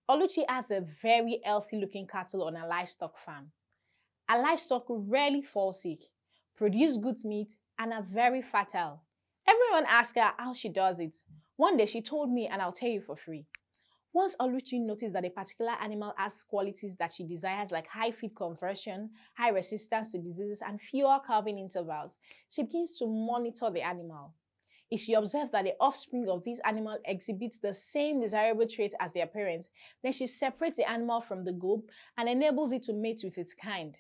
Oluchi has a very healthy looking cattle on a livestock farm. Her livestock rarely fall sick, produce good meat, and are very fertile. Everyone asks her how she does it. One day she told me, and I'll tell you for free. Once Oluchi noticed that a particular animal has qualities that she desires, like high feed conversion, high resistance to diseases, and fewer calving intervals, she begins to monitor the animal. If she observes that the offspring of this animal exhibits the same desirable traits as their parents, then she separates the animal from the group and enables it to mate with its kind.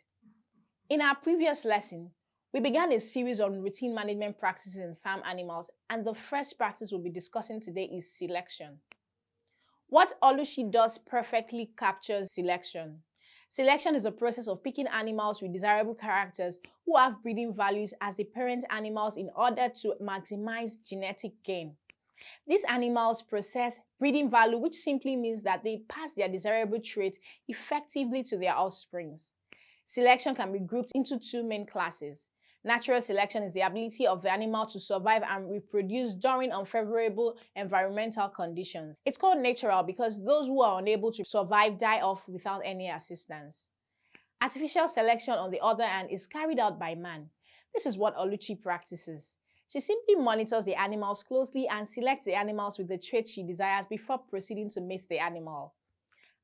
In our previous lesson, we began a series on routine management practices in farm animals, and the first practice we'll be discussing today is selection. What Oluchi does perfectly captures selection. Selection is a process of picking animals with desirable characters who have breeding values as the parent animals in order to maximize genetic gain. These animals possess breeding value, which simply means that they pass their desirable traits effectively to their offsprings. Selection can be grouped into two main classes. Natural selection is the ability of the animal to survive and reproduce during unfavorable environmental conditions. It's called natural because those who are unable to survive die off without any assistance. Artificial selection, on the other hand, is carried out by man. This is what Oluchi practices. She simply monitors the animals closely and selects the animals with the traits she desires before proceeding to mate the animal.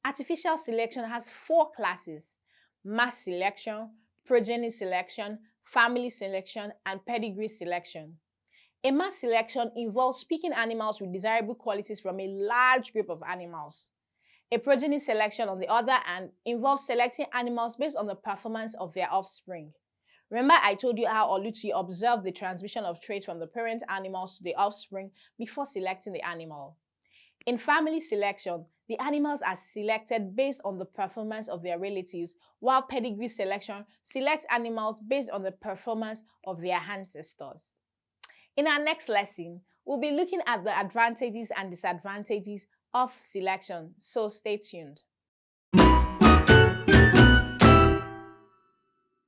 Artificial selection has four classes: mass selection, progeny selection, family selection, and pedigree selection. A mass selection involves picking animals with desirable qualities from a large group of animals. A progeny selection, on the other hand, involves selecting animals based on the performance of their offspring. Remember I told you how Oluchi observed the transmission of traits from the parent animals to the offspring before selecting the animal. In family selection, the animals are selected based on the performance of their relatives, while pedigree selection selects animals based on the performance of their ancestors. In our next lesson, we'll be looking at the advantages and disadvantages of selection, so stay tuned.